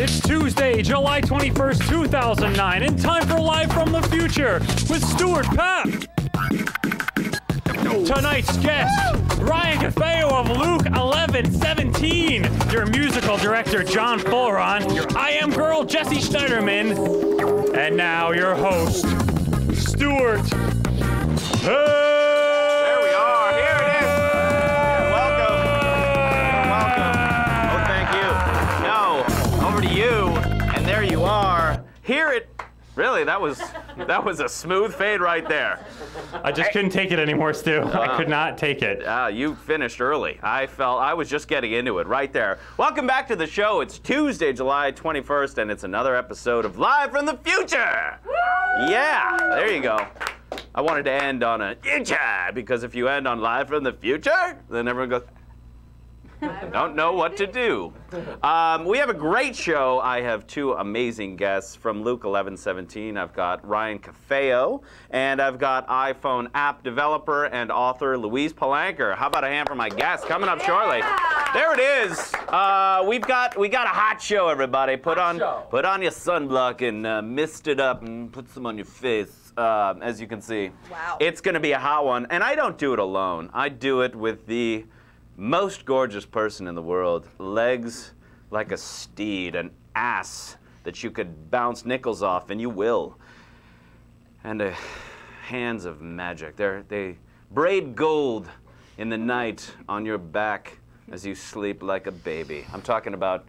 It's Tuesday, July 21st, 2009, and time for Live from the Future with Stuart Papp. Tonight's guest, Ryan Cafeo of Luke 11:17, your musical director, John Fulleron, your I Am Girl, Jesse Schneiderman, and now your host, Stuart Papp. Hear it. Really, that was a smooth fade right there. I just couldn't take it anymore, Stu. I could not take it. You finished early. I was just getting into it right there. Welcome back to the show. It's Tuesday, July 21st, and it's another episode of Live from the Future. Yeah, there you go. I wanted to end on a because if you end on Live from the Future, then everyone goes, don't know what to do. We have a great show. I have two amazing guests from Luke 11:17. I've got Ryan Cafeo, and I've got iPhone app developer and author Louise Palanker. How about a hand for my guest coming up shortly? There it is. We got a hot show, everybody. Put on your sunblock and mist it up and put some on your face. As you can see, wow, it's going to be a hot one. And I don't do it alone. I do it with the most gorgeous person in the world, legs like a steed, an ass that you could bounce nickels off, and you will, and hands of magic. They braid gold in the night on your back as you sleep like a baby. I'm talking about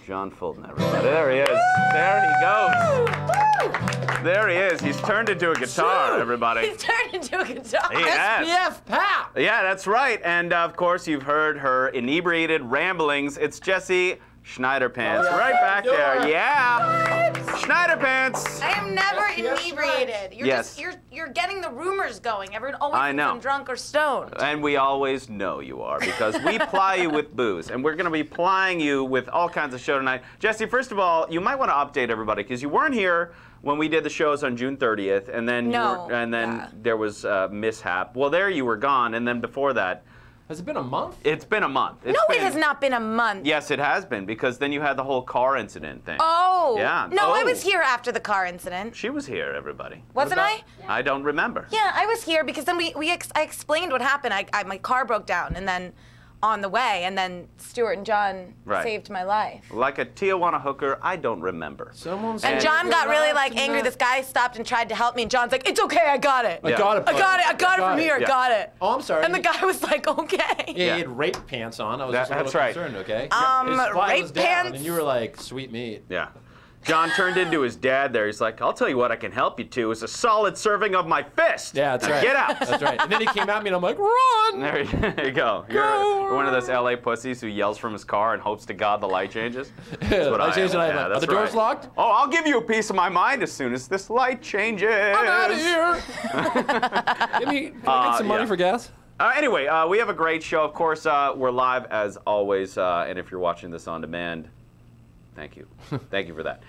John Fulton, everybody. There he is. There he goes. There he is. He's turned into a guitar, everybody. He's turned into a guitar. He has. SPF Papp. Yeah, that's right. And of course, you've heard her inebriated ramblings. It's Jesse Schneiderpants, right back there. Yeah. Schneiderpants. I am never inebriated. You're Yes. just you're getting the rumors going. Everyone always I thinks know. I'm drunk or stoned. And we always know you are because we ply you with booze. And we're going to be plying you with all kinds of show tonight. Jesse, first of all, you might want to update everybody because you weren't here when we did the shows on June 30th. And then, there was a mishap. Well, there you were gone. And then before that. Has it been a month? It's been a month. It has not been a month. Yes, it has been, because then you had the whole car incident thing. Oh. Yeah. No, I was here after the car incident. She was here, everybody. Wasn't I? I don't remember. Yeah, I was here because then I explained what happened. My car broke down and then on the way, and then Stuart and John saved my life. Like a Tijuana hooker, I don't remember. And John got really angry. This guy stopped and tried to help me, and John's like, "It's okay, I got it. I got it. I got it from here. I got it." Oh, I'm sorry. And the guy was like, "Okay." Yeah, he had rape pants on. I was just a little concerned. Okay. His fly rape was down, pants. and you were like, "Sweet meat." Yeah. John turned into his dad there. He's like, I'll tell you what I can help you to is a solid serving of my fist. Yeah, that's right. Get out. That's right. And then he came at me, and I'm like, run! There you go. You're one of those LA pussies who yells from his car and hopes to God the light changes. That's what I am. Are the doors locked? Oh, I'll give you a piece of my mind as soon as this light changes. I'm out of here. Can I get some money for gas? Anyway, we have a great show. Of course, we're live as always, and if you're watching this on demand, thank you. Thank you for that.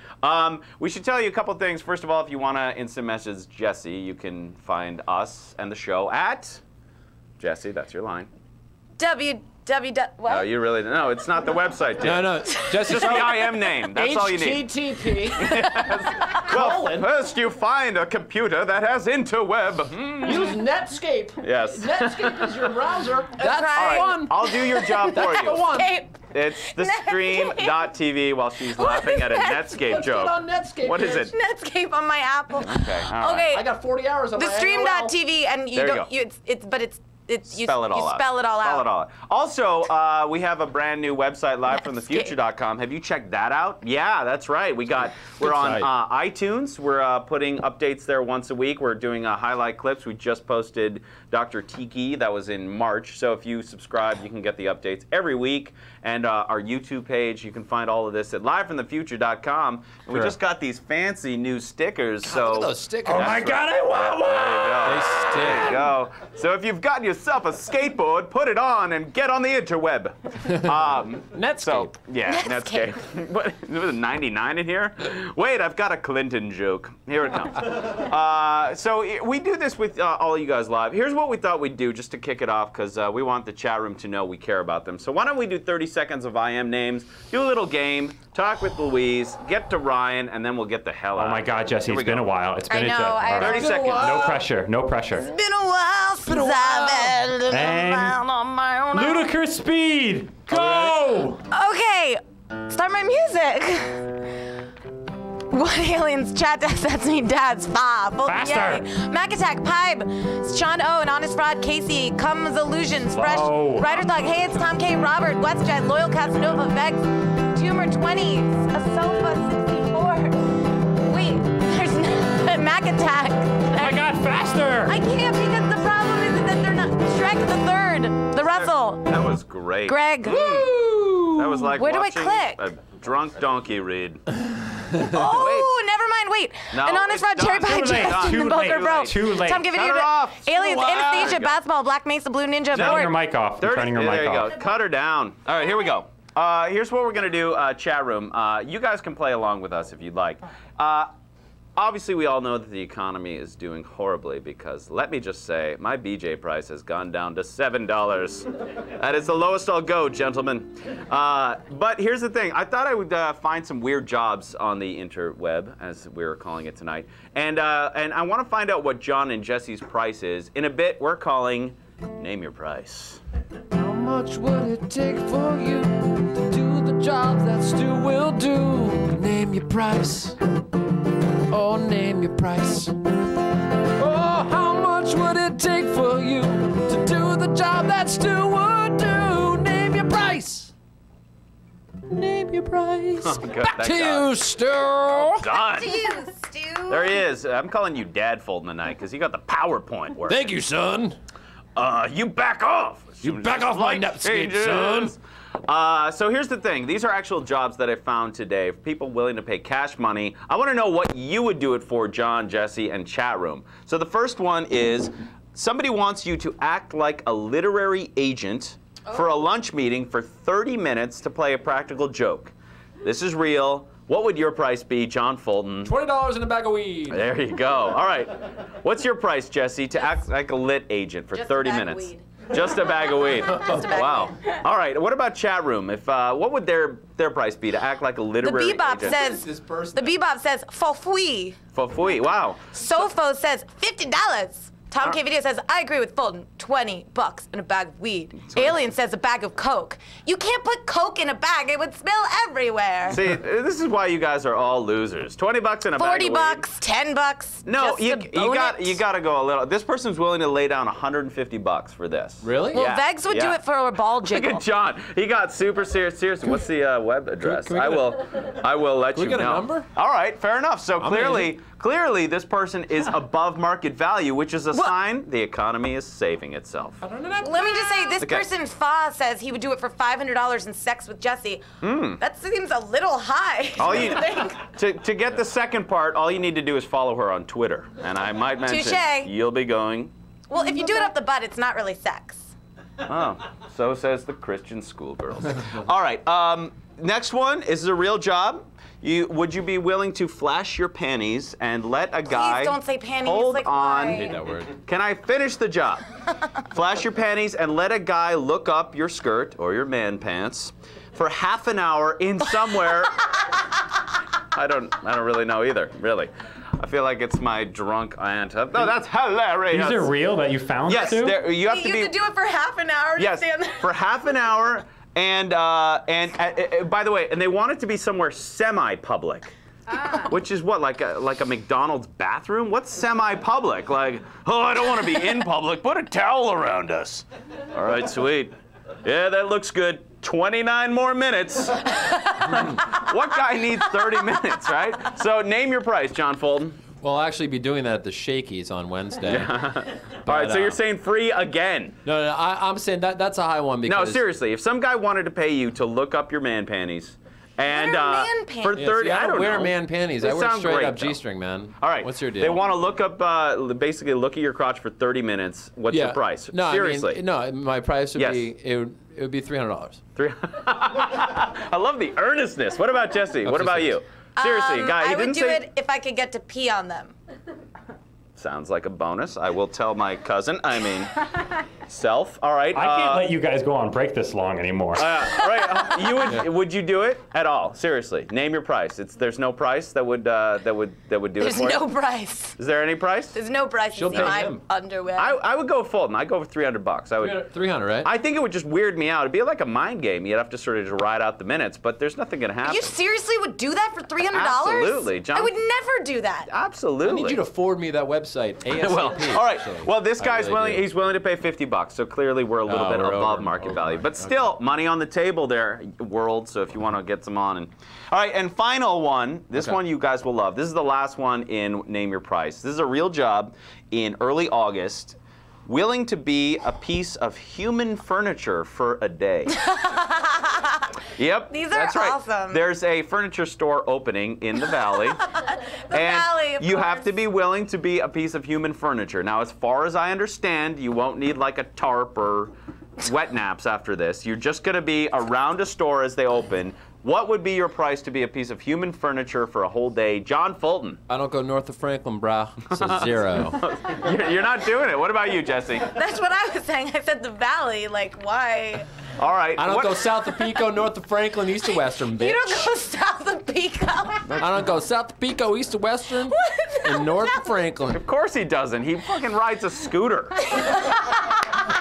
We should tell you a couple things. First of all, if you want to instant message Jesse, you can find us and the show at, Jesse, that's your line. What? Oh, you really don't know. It's not the website, dude. No. Just the IM name. That's all you need. HTTP. Well, first you find a computer that has interweb. Use Netscape. Yes. Netscape is your browser. That's right. the one. I'll do your job for you. The one. It's thestream.tv while she's laughing at a Netscape joke. Let's get on Netscape. What is it? Netscape on my Apple. Okay, all right. Okay. I got 40 hours on my Thestream.tv, and you There you don't. go. You spell it all out. Spell it all out. Also, we have a brand new website, livefromthefuture.com. Have you checked that out? Yeah, that's right. We're on iTunes. We're putting updates there once a week. We're doing highlight clips. We just posted Dr. Tiki. That was in March. So if you subscribe, you can get the updates every week. And our YouTube page, you can find all of this at livefromthefuture.com. And we just got these fancy new stickers. God, look at those stickers. Oh my God, I want one! There you go. So if you've gotten your yourself a skateboard, put it on, and get on the interweb. Netscape. So, yeah, Netscape. What, there was a 99 in here? Wait, I've got a Clinton joke. Here it comes. So we do this with all you guys live. Here's what we thought we'd do just to kick it off, because we want the chat room to know we care about them. So why don't we do 30 seconds of I am names, do a little game, talk with Louise, get to Ryan, and then we'll get the hell out. Oh my God, Jesse, it's been a while. It's been I know, all right. 30 seconds. No pressure, no pressure. It's been a while since I've been living And around on my own. Ludicrous speed, go! Okay, start my music. What aliens chat that's me dad's five. Faster. Mac Attack, Pipe, Sean O, and Honest Fraud, Casey, Comes Illusions, Fresh, Whoa. Ryder Thug, Hey, it's Tom K, Robert, WestJet, Loyal Casanova, Vex, Tumor 20s, a Sofa 64. Wait, there's no Mac Attack. Oh my God, faster! I can't because the problem is that they're not. Shrek the Third, the Russell, That was great. Greg. That was like Where do I watching click? a drunk donkey read. Oh, never mind. Wait. No, An Honest it's Fraud, Cherry done. Pie, Too late. Jackson, Too Boker late. Bro. Too late. Tom, give Cut it her off. Aliens, Wow. Anastasia, There you go. Basketball, Black Mesa, Blue Ninja, Turning Board. your mic off. I'm 30, turning your there mic you off. go. Cut her down. All right, here we go. Here's what we're going to do, chat room. You guys can play along with us if you'd like. Obviously, we all know that the economy is doing horribly because, let me just say, my BJ price has gone down to $7. That is the lowest I'll go, gentlemen. But here's the thing. I thought I would find some weird jobs on the interweb, as we're calling it tonight. And I want to find out what John and Jesse's price is. In a bit, we're calling Name Your Price. How much would it take for you to do the job that Stu will do? Name your price. Oh, name your price. Oh, how much would it take for you to do the job that Stu would do? Name your price. Name your price. Oh, good. Back Thank to God. you, Stu. Done. You, Stu. There he is. I'm calling you Dad Fulton tonight because you got the PowerPoint work. Thank you, son. You back off. You back off my Netscape, son. So here's the thing. These are actual jobs that I found today. People willing to pay cash money. I want to know what you would do it for, John, Jesse, and chat room. So the first one is somebody wants you to act like a literary agent for a lunch meeting for 30 minutes to play a practical joke. This is real. What would your price be, John Fulton? $20 in a bag of weed. There you go. All right. What's your price, Jesse, to act like a lit agent for Just a 30 bag of minutes? weed. Just a bag of weed. Just a bag Wow. of weed. All right. What about chat room? If what would their price be to act like a The literary Bebop agent? says. This person. The Bebop says fofui. Fofui. Wow. Sofo says $50. Tom K Video says, I agree with Fulton, $20 and a bag of weed. Alien says a bag of Coke. You can't put Coke in a bag, it would spill everywhere. See, this is why you guys are all losers. $20 in a bag of weed. $40, $10. No, just you to bone it. got to go a little. This person's willing to lay down $150 for this. Really? Well, Yeah, Vegs would do yeah. it for a ball Look jiggle. at John. He got super serious. Seriously, what's the web address? can we I get will let we you get a know. number? All right, fair enough. So Amazing. clearly, this person is above market value, which is a sign the economy is saving itself. Let me just say, this Okay. person, Fa, says he would do it for $500 in sex with Jesse. That seems a little high. All don't you think? to get the second part, all you need to do is follow her on Twitter, and I might mention Touche. you'll be going. Well, if you do it up the butt, it's not really sex. Oh, so says the Christian schoolgirls. All right, next one is a real job. Would you be willing to flash your panties and let a guy? Please don't say panties. Hold like, on. why? I hate that word. Can I finish the job? Flash your panties and let a guy look up your skirt or your man pants for half an hour in somewhere. I don't really know either. Really, I feel like it's my drunk aunt. No, that's hilarious. These are real that you found, Yes, Stu? you have to You be. have to do it for half an hour to Yes, stand there. for half an hour, and by the way, and they want it to be somewhere semi-public. Which is what, like a McDonald's bathroom? What's semi-public? Like, oh, I don't want to be in public. Put a towel around us. All right, sweet. Yeah, that looks good. 29 more minutes. What guy needs 30 minutes, right? So name your price, John Fulton. We'll actually be doing that at the Shakey's on Wednesday. All right, so you're saying free again. No, I'm saying that's a high one because. No, seriously, if some guy wanted to pay you to look up your man panties And What are man for panties? 30, I don't wear know. man panties. They I wear sound straight great, up though. G-string, man. All right. What's your deal? They want to look up, basically look at your crotch for 30 minutes. What's the price? No, Seriously. I mean, no, my price would Yes. be it would be $300. I love the earnestness. What about Jesse? What about you? Seriously, guy, he I would didn't do say. it if I could get to pee on them. Sounds like a bonus. I will tell my cousin. I mean, self. All right. I can't let you guys go on break this long anymore. Right. Would you do it at all? Seriously, name your price. There's no price that would do it There's for no you. price. Is there any price? There's no price She'll to see pay my him. underwear. I would go Fulton. I'd go for $300. I would. 300, right? I think it would just weird me out. It'd be like a mind game. You'd have to sort of just ride out the minutes, but there's nothing gonna happen. You seriously would do that for $300? Absolutely, John. I would never do that. Absolutely. I need you to forward me that website ASAP. Well, all right. actually. Well, this I guy's really willing. do. He's willing to pay $50. So clearly, we're a little bit we're above over market value. market. But still, money on the table there, world. So if you want to get some on, all right. And final one. This Okay. one you guys will love. This is the last one in Name Your Price. This is a real job in early August. Willing to be a piece of human furniture for a day. Yep. These are that's right. awesome. There's a furniture store opening in the valley. Valley, of you have course. to be willing to be a piece of human furniture. Now, as far as I understand, you won't need like a tarp or wet naps after this. You're just going to be around a store as they open. What would be your price to be a piece of human furniture for a whole day? John Fulton. I don't go north of Franklin, brah. It's a zero. You're not doing it. What about you, Jesse? That's what I was saying. I said the valley. Like, why? All right. I don't go south of Pico, north of Franklin, east of Western, bitch. You don't go south of Pico. I don't go south of Pico, east of Western, and north of Franklin. Of course he doesn't. He fucking rides a scooter.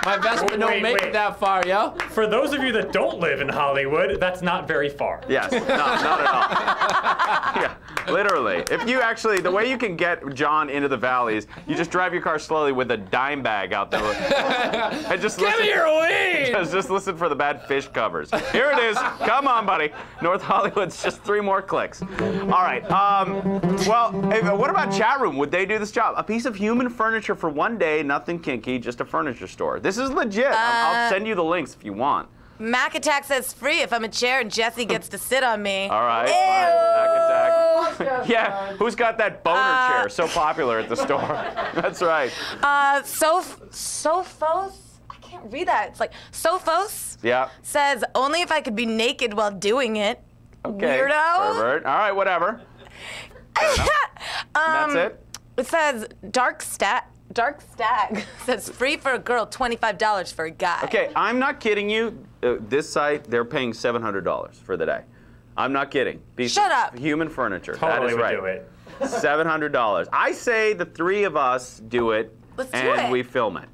My Vespa don't Wait, make wait. it that far, yo. For those of you that don't live in Hollywood, that's not very far. Yes, no, not at all. Yeah, literally. If you actually, the way you can get John into the valleys, you just drive your car slowly with a dime bag out there. And just Give me your weed! Just listen for the bad fish covers. Here it is. Come on, buddy. North Hollywood's just 3 more clicks. All right. Well, what about chat room? Would they do this job? A piece of human furniture for one day, nothing kinky, just a furniture store. This is legit. I'll send you the links if you want. Mac Attack says free if I'm a chair and Jesse gets to sit on me. All right. Ew. Mac Attack. Yeah. Who's got that boner chair so popular at the store? That's right. Sophos? I can't read that. It's like Sophos Yeah. says only if I could be naked while doing it. Okay. Weirdo. Pervert. All right. Whatever. That's it. It says Dark Stag says free for a girl, $25 for a guy. Okay. I'm not kidding you. This site, they're paying $700 for the day. I'm not kidding. Shut up. Human furniture. Totally that is would right. do it. $700. I say the 3 of us do it. Let's do and it. we film it.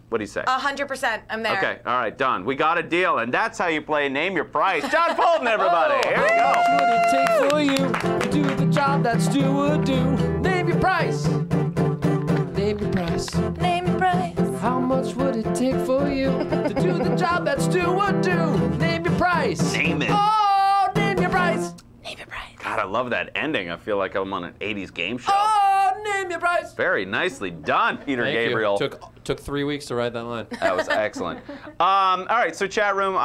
What do you say? 100%. I'm there. Okay, all right, done. We got a deal, and that's how you play Name Your Price. John Fulton, everybody. Here we go. How much would it take for you to do the job that Stu would do? Name your price. Name your price. Name your price. How much would it take for you to do the job that Stu would do? Name your price. Name it. Oh, name your price. Name your price. God, I love that ending. I feel like I'm on an 80s game show. Oh, name your price. Very nicely done, Peter Thank Gabriel. you. Took 3 weeks to write that line. That was excellent. All right, so chat room,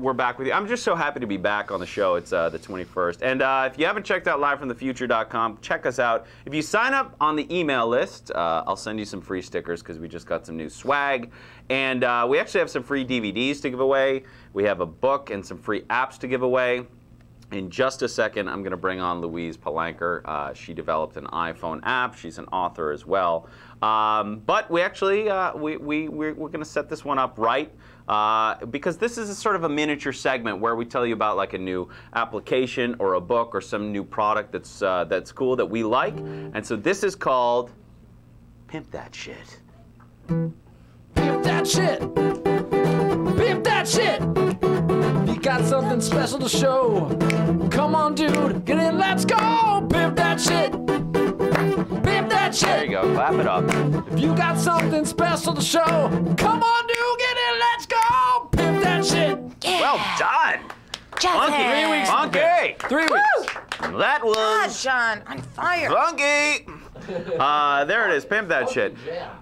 we're back with you. I'm just so happy to be back on the show. It's the 21st. And if you haven't checked out livefromthefuture.com, check us out. If you sign up on the email list, I'll send you some free stickers because we just got some new swag. And we actually have some free DVDs to give away. We have a book and some free apps to give away. In just a second, I'm going to bring on Louise Palanker. She developed an iPhone app. She's an author as well. But we actually, we're going to set this one up right because this is a sort of a miniature segment where we tell you about like a new application or a book or some new product that's cool that we like. And so this is called Pimp That Shit. Pimp that shit. Pimp that shit. You got something special to show. Come on, dude. Get in. Let's go. Pimp that shit. Pimp that shit. There you go. Clap it up. If you got something special to show, come on, dude. Get in. Let's go. Pimp that shit. Yeah. Well done. Jesse. Funky. 3 weeks. Funky. 3 weeks. That God, was John, on fire. funky. There it is. Pimp that shit.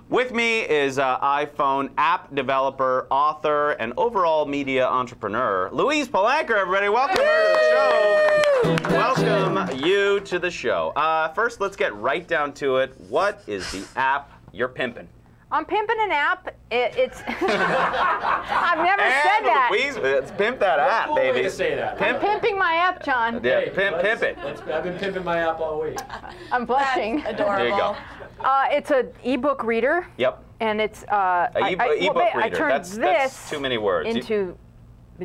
With me is iPhone app developer, author, and overall media entrepreneur, Louise Palanker. Everybody, welcome her to the show. Welcome you to the show. First, let's get right down to it. What is the app you're pimping? I'm pimping an app. It's. I've never said that. Louise, let's pimp that app, Cool baby. way to say that. I'm pimping my app, John. Yeah, Hey, pimp it. I've been pimping my app all week. I'm blushing. That's adorable. There you go. It's an ebook reader. Yep. And it's. Ebook I reader. turned That's this too many words. into.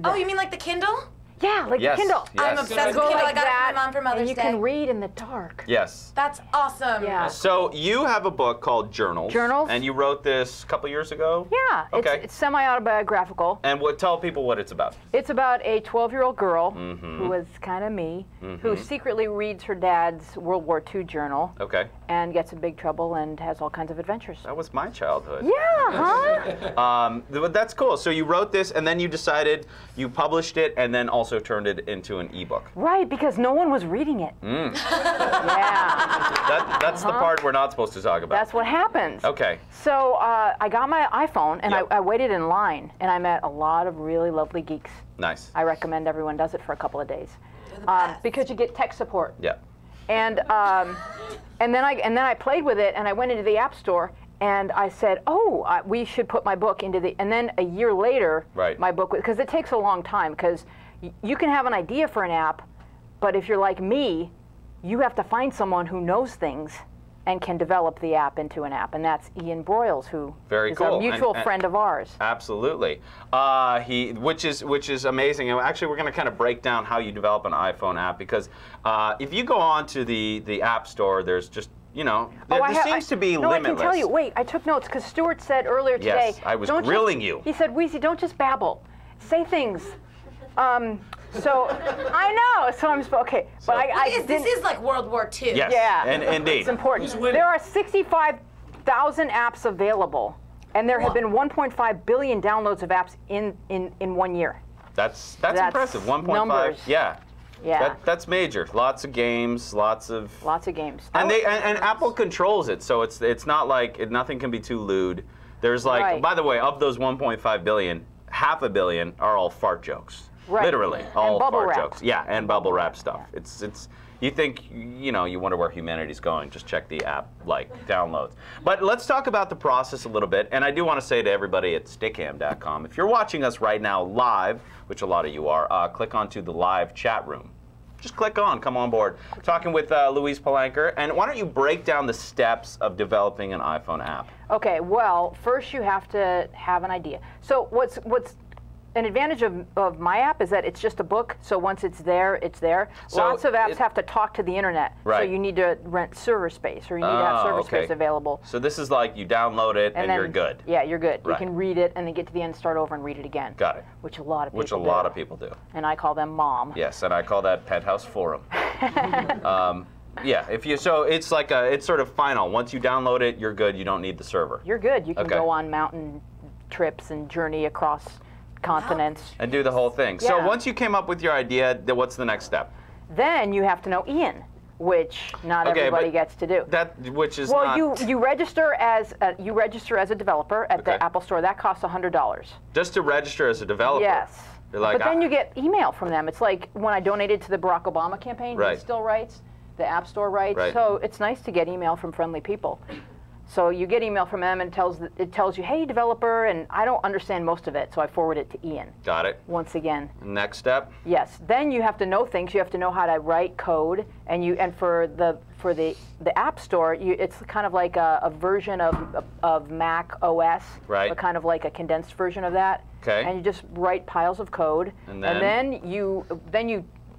Oh, you mean like the Kindle? Yeah, like Yes, the Kindle. yes. I'm obsessed with Go Kindle. like I got it that, from my mom for Mother's and you Day. can read in the dark. Yes. That's awesome. Yeah. So you have a book called Journals. Journals. And you wrote this a couple years ago? Yeah, Okay. it's semi-autobiographical. And tell people what it's about. It's about a 12-year-old girl Mm-hmm. who is kind of me, who secretly reads her dad's World War II journal Okay. and gets in big trouble and has all kinds of adventures. That was my childhood. Yeah, huh? But that's cool. So you wrote this, and then you decided you published it, and then also turned it into an ebook. Right, because no one was reading it. Yeah, That's the part we're not supposed to talk about. that's what happens. Okay. So I got my iPhone and Yep. I waited in line and I met a lot of really lovely geeks. Nice. I recommend everyone does it for a couple of days because you get tech support. Yeah. And then I played with it and I went into the App Store and I said, we should put my book into the. And then a year later, Right. my book, because it takes a long time because you can have an idea for an app, but if you're like me, you have to find someone who knows things and can develop the app into an app, and that's Ian Broyles, who Very is cool. a mutual And- friend of ours. Absolutely. Which is amazing. And actually, we're going to kind of break down how you develop an iPhone app because if you go on to the App Store, there's just there seems to be no, limitless. I can tell you. Wait, I took notes because Stuart said earlier today. Yes, I was "Don't grilling you." He said, "Weezy, don't just babble. Say things." So I know. So I'm okay, but I This didn't. is like World War II. Yes. Yeah, And indeed. it's important. Who's winning? There are 65,000 apps available, and there have been 1.5 billion downloads of apps in 1 year. That's That's impressive. 1.5. numbers. Yeah. Yeah, That's major. Lots of games. Lots of. lots of games. And and Apple controls it, so it's not like nothing can be too lewd. There's like, Right. by the way, of those 1.5 billion, 500 million are all fart jokes. Right. Literally, And all bubble fart wrap. jokes. Yeah, and bubble wrap stuff. It's. You think you wonder where humanity's going. Just check the app downloads. But let's talk about the process a little bit. And I do want to say to everybody at Stickam.com, if you're watching us right now live, which a lot of you are, click onto the live chat room. Just click on, come on board. Talking with Louise Palanker. And why don't you break down the steps of developing an iPhone app? Okay, well, first you have to have an idea. So what's an advantage of my app is that it's just a book, so once it's there, it's there. So Lots of apps have to talk to the internet, Right. so you need to rent server space, or you need to have server okay. space available. So this is like you download it and then, you're good. Yeah, you're good. Right. You can read it and then get to the end, start over, and read it again. Got it. Which a lot of people Which a lot of people do. And I call them mom. Yes, and I call that Penthouse Forum. Yeah, so it's like it's sort of final. Once you download it, you're good. You don't need the server. You're good. You can Okay. go on mountain trips and journey across continents. And do the whole thing. So Yeah. once you came up with your idea, what's the next step? Then you have to know Ian, which not Okay, everybody but gets to do. Which is Well, not you register as a developer at Okay. the Apple Store. That costs $100. just to register as a developer. Yes. You're like, But then you get email from them. It's like when I donated to the Barack Obama campaign, Right. he still writes, the App Store writes. Right. So it's nice to get email from friendly people. So you get email from them and it tells you, hey, developer, and I don't understand most of it, so I forward it to Ian. Got it. Once again, Next step. yes. Then you have to know things. You have to know how to write code, and for the App Store, it's kind of like a version of Mac OS, Right. but kind of like a condensed version of that. Okay. And you just write piles of code, And then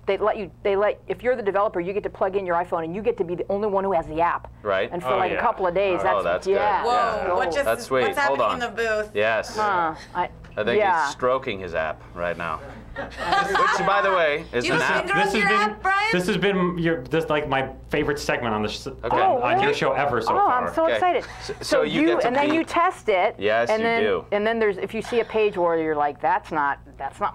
they let if you're the developer, you get to plug in your iPhone, and you get to be the only one who has the app. Right. And for Oh, like a yeah. couple of days, Oh, that's good. yeah. Whoa, Yeah. what just, That's sweet. what's Hold happening on. in the booth? Yes. I think yeah. he's stroking his app right now. Which, by the way, is Do you an app. finger on your app, Brian? This has been this like my favorite segment on the Oh, on your really? show ever so Oh, far. I'm so Okay. excited. So you get to and then be- you test it. Yes, and you then, do. And then if you see a page where you're like, that's not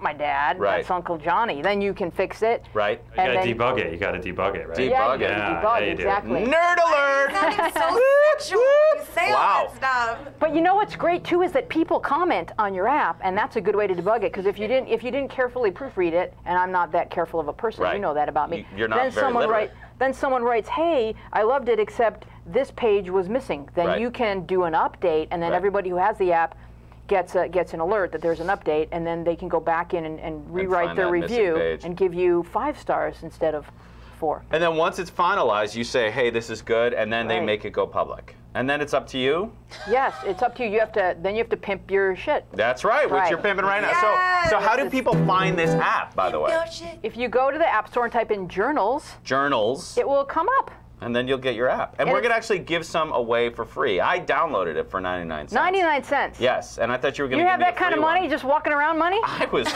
my dad, Right. that's Uncle Johnny, then you can fix it. Right. You gotta and then- debug it. You gotta debug it, right? Debug Yeah, it. you Yeah, debug, yeah, you do. exactly. Nerd alert! Sounding so sexual when you say all Wow. that stuff. But you know what's great too is that people comment on your app, and that's a good way to debug it. Because if you didn't carefully proofread it, and I'm not that careful of a person, Right. you know that about me. you're not very literate. Then someone writes, hey, I loved it, except this page was missing. Then you can do an update, and then everybody who has the app gets an alert that there's an update, and then they can go back in and rewrite their review and give you 5 stars instead of 4. And then once it's finalized, you say, hey, this is good, and then they make it go public. And then it's up to you? Yes, it's up to you. Then you have to pimp your shit. That's right, which you're pimping right now. Yes! So how do people find this app, by the way? If you go to the App Store and type in journals, Journals. it will come up. And then you'll get your app. And we're going to actually give some away for free. I downloaded it for 99 cents. 99 cents. Yes, and I thought you were going to You give have me that kind of money, one. just walking around money? I was.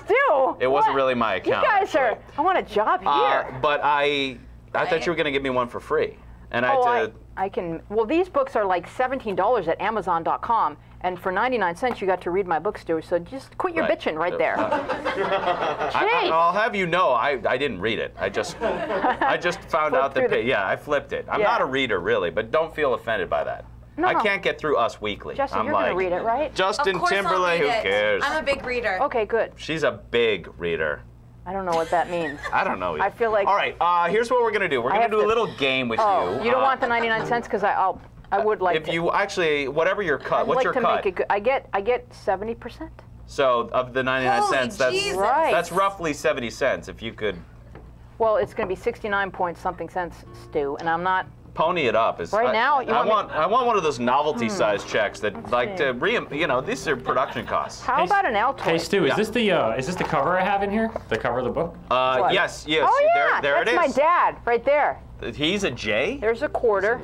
Still. It wasn't really my account. You guys are. I want a job here. But I thought you were going to give me one for free. And I can. Well, these books are like $17 at Amazon.com, and for 99 cents you got to read my books, too. So just quit your bitching right there. I'll have you know, I didn't read it. I just found out the page. Yeah, I flipped it. I'm not a reader really, but don't feel offended by that. No. I can't get through Us Weekly. Jesse, I'm you're like, gonna read it, right? Justin Of course I'll Timberlake, who read it. cares? I'm a big reader. Okay, good. She's a big reader. I don't know what that means. I don't know. I feel like. All right, here's what we're gonna do. We're gonna do a little game with you. You don't want the 99 cents because I would like if to. you actually, whatever your cut, I'd what's like your to cut? make it good. I get 70%. So of the 99 Holy cents, that's Jesus. Right. that's roughly 70 cents. If you could Well, it's going to be 69 point something cents, Stu, and I'm not. pony it up. Right now, you I want want one of those novelty size checks that like to these are production costs. How about an Altoid? Hey Stu, is this the cover I have in here? The cover of the book? Yes. Oh yeah, there it that's is. my dad right there. He's a J? There's a quarter.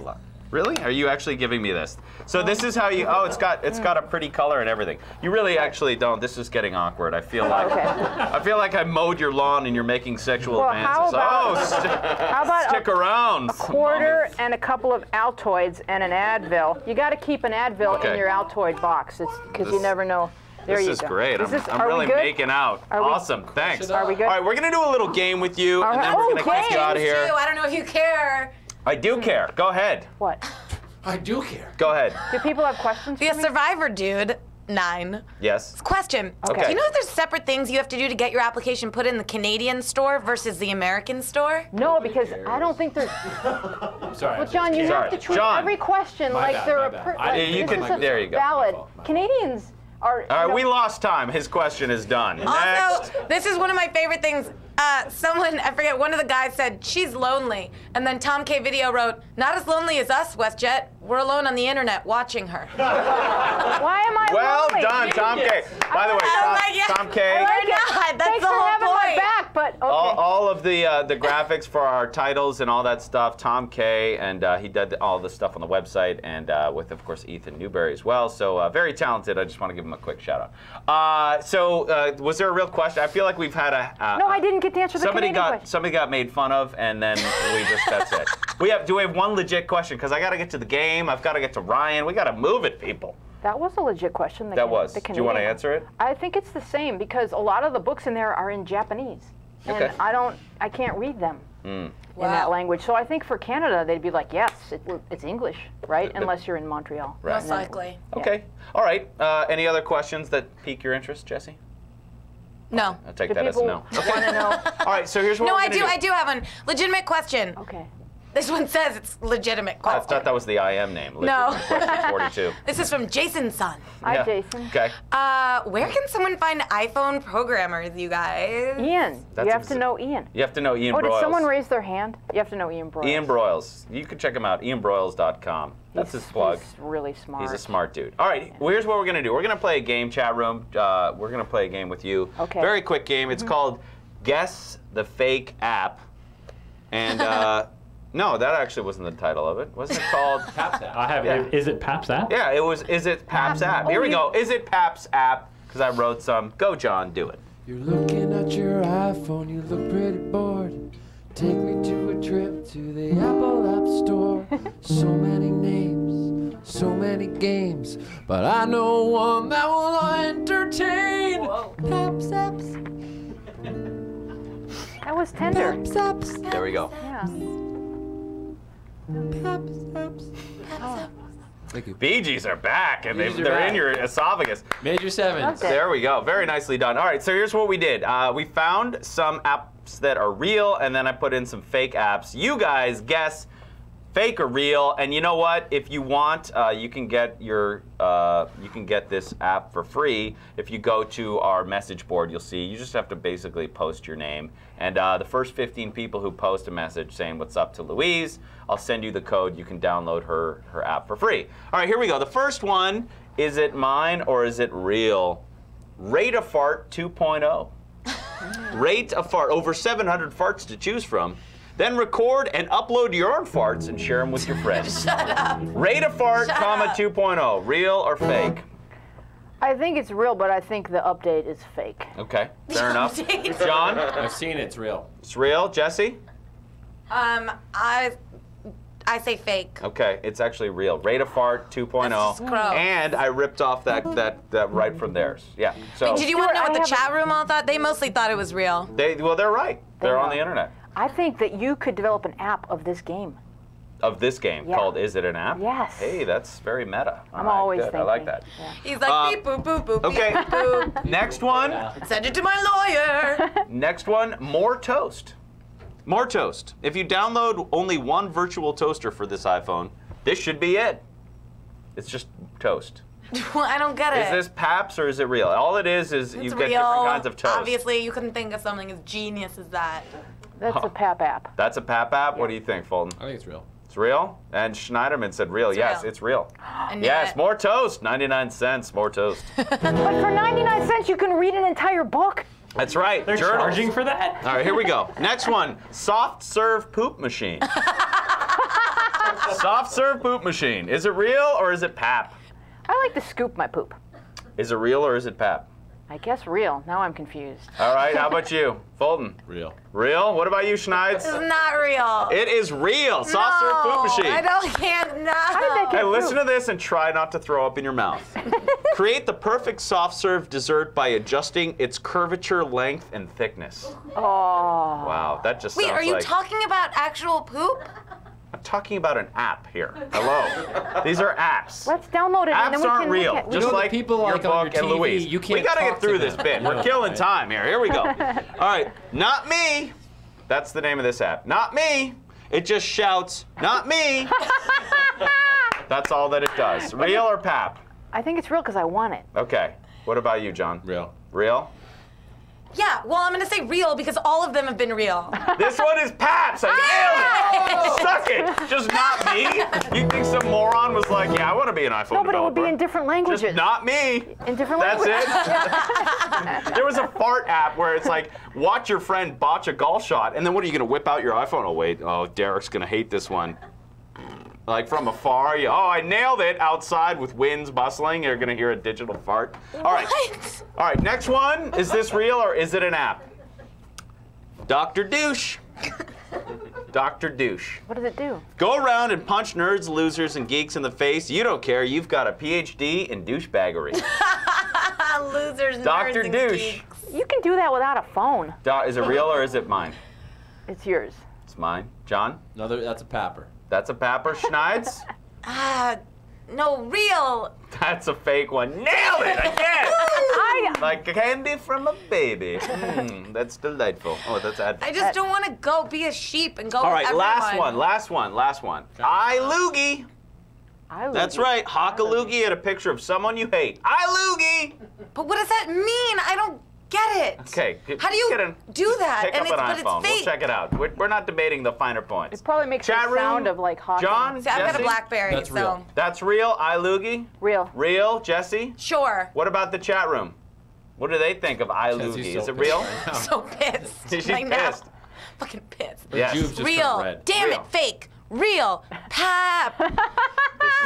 Really? Are you actually giving me this? So this is how you. Oh, it's got a pretty color and everything. You really actually don't. This is getting awkward. I feel like I feel like I mowed your lawn and you're making sexual advances. How about stick around. A quarter and a couple of Altoids and an Advil. You got to keep an Advil in your Altoid box. It's because you never know. There this you is go. great. I'm really making out. Awesome. Thanks. Are we good? All right, we're gonna do a little game with you, and then we're gonna kick you out of here. I don't know if you care. I do care. Go ahead. What? I do care. Go ahead. Do people have questions Be for a me? survivor, dude. 9. Yes. Question. Okay. Do you know if there's separate things you have to do to get your application put in the Canadian store versus the American store? No, because I don't think there's. Sorry. Well, John, you have to treat every question like bad, they're my a bad. There you go. valid. Canadians are. All right, we lost time. His question is done. Next. Also, this is one of my favorite things. Someone, I forget, one of the guys said, she's lonely. And then Tom K. Video wrote, not as lonely as us, WestJet. We're alone on the internet watching her. Why am I Well lonely? done, Tom K. By the way, Tom K. I like You're it. not. That's Thanks the for whole having my point. back, but okay. All of the graphics for our titles and all that stuff, Tom K. And he did all the stuff on the website, and with, of course, Ethan Newberry as well. So very talented. I just want to give him a quick shout out. So was there a real question? I feel like we've had a. No, I didn't get to answer the Canadian question. Somebody got made fun of, and then that's it. Do we have one legit question? Because I got to get to the game. I've got to get to Ryan. We got to move it, people. That was a legit question. Do you want to answer it? I think it's the same because a lot of the books in there are in Japanese, and Okay. I can't read them in that language. So I think for Canada they'd be like, yes, it's English, right? Unless you're in Montreal. Right. Most likely. Okay. All right. Any other questions that pique your interest, Jesse? No. I'll take Do that as a people no. want to know? All right. So here's what No, we're I gonna do. I do have a legitimate question. Okay. This one says it's legitimate I question. thought that was the IM name. No. Question 42. This is from Jason's son. Hi, Yeah. Jason. Okay. Where can someone find iPhone programmers, you guys? Ian. That's You have to know Ian. You have to know Ian Oh, Broyles. did someone raise their hand? You have to know Ian Broyles. Ian Broyles. You can check him out. IanBroyles.com. That's his plug. He's really smart. He's a smart dude. All right, well, here's what we're gonna do. We're gonna play a game, chat room. We're gonna play a game with you. Okay. Very quick game. It's called Guess the Fake App. And no, that actually wasn't the title of it. Wasn't it called? Paps app. I have. Yeah. Is it Paps app? Yeah, it was. Is it Paps app? Here we go. Is it Paps app? Because I wrote some. Go, John. Do it. You're looking at your iPhone, you look pretty bored. Take me to a trip to the Apple App Store. So many names, so many games, but I know one that will entertain. Paps apps, That was tender. Paps apps, There we go. Yeah. Paps apps. Thank you. Bee Gees are back, and Bee Gees are they're back. in your esophagus. Major 7. Okay. There we go. Very nicely done. All right, so here's what we did. We found some apps that are real, and then I put in some fake apps. You guys guess fake or real, and you know what? If you want, you can get this app for free. If you go to our message board, you'll see. You just have to basically post your name, and the first 15 people who post a message saying "What's up" to Louise, I'll send you the code. You can download her app for free. All right, here we go. The first one: is it mine or is it real? Rate a fart 2.0. Rate a fart. Over 700 farts to choose from. Then record and upload your own farts and share them with your friends. Shut up. Rate a fart, Shut comma up. 2.0. Real or fake? I think it's real, but I think the update is fake. Okay, fair enough. John, I've seen it. It's real. it's real. Jesse? I say fake. Okay, it's actually real. Rate a fart 2.0. That's just gross. And I ripped off that right from theirs. Yeah. So Did you want to know Stuart, what I the chat room all thought? They mostly thought it was real. they're right. They're on the internet. I think that you could develop an app of this game. Of this game Yeah. called Is It an App? Yes. Hey, that's very meta. I'm All right, always good. thinking. I like that. Yeah. He's like, beep, boop, boop, boop, Okay. beep, boop. Next one. Send it to my lawyer. Next one, More Toast. More Toast. If you download only one virtual toaster for this iPhone, this should be it. It's just toast. I don't get it. Is this Paps or is it real? All it is It's you get real. different kinds of toast. Obviously, you couldn't think of something as genius as that. That's a PAP app. That's a Pap app? What do you think, Fulton? I think it's real. It's real? And Schneiderman said real. Yes, real. it's real. I knew Yes, it. more toast. 99 cents, more toast. But for 99 cents, you can read an entire book. That's right. They're journals. charging for that? All right, here we go. Next one, soft serve poop machine. Soft serve poop machine. Is it real or is it Pap? I like to scoop my poop. Is it real or is it Pap? I guess real. Now I'm confused. All right, how about you, Fulton? Real. Real? What about you, Schneids? It's not real. It is real. Soft serve poop machine. I can't, no. How did that Hey, get listen through? to this and try not to throw up in your mouth. Create the perfect soft serve dessert by adjusting its curvature, length, and thickness. Oh. Wow, that just Wait, sounds are you like... talking about actual poop? I'm talking about an app here. Hello. These are apps. Let's download it and Apps then we aren't can real. look at Just know the like people your like on book your and TV, Louise. you We can't gotta talk get through to this them. bit. We're No, killing right? time here. Here we go. All right, not me. That's the name of this app. Not me. It just shouts, not me. That's all that it does. Real or Pap? I think it's real because I want it. Okay. What about you, John? Real. Real? Yeah, well, I'm going to say real because all of them have been real. This one is Paps. I nailed it. Suck it. Just not me. You think some moron was like, yeah, I want to be an iPhone No, but it would developer. be in different languages. Just not me. In different That's languages. it. There was a fart app where it's like, watch your friend botch a golf shot, and then what are you going to whip out your iPhone? Oh, wait. Oh, Derek's going to hate this one. Like from afar, I nailed it outside with winds bustling. You're going to hear a digital fart. All right. What? All right, next one. Is this real or is it an app? Dr. Douche. Dr. Douche. What does it do? Go around and punch nerds, losers, and geeks in the face. You don't care. You've got a PhD in douchebaggery. Losers, Dr. nerds, and Douche. geeks. You can do that without a phone. Is it real or is it mine? It's yours. It's mine. John? No, that's a papper. That's a papper. Schneids? No, real. That's a fake one. Nailed it again! Like candy from a baby. That's delightful. Oh, that's ad. I just don't want to go be a sheep and go All right, with last everyone. one. I loogie. That's right. Hock a loogie at a picture of someone you hate. I loogie. But what does that mean? I don't get it. Okay. How do you do that? Pick And up an it's iPhone. fake. We'll check it out. We're not debating the finer points. It probably makes Chat the sound room, of like hot. John? See, I've got a Jesse? BlackBerry, That's so real. That's real. I loogie. Real. Real. Jesse? sure. What about the chat room? What do they think of I Jesse's loogie? so Is it pissed real? right now. So pissed. She's right now. pissed. Fucking pissed. Yes. Juve's just Real. turned red. Damn Real. it. Fake. Real. Pap.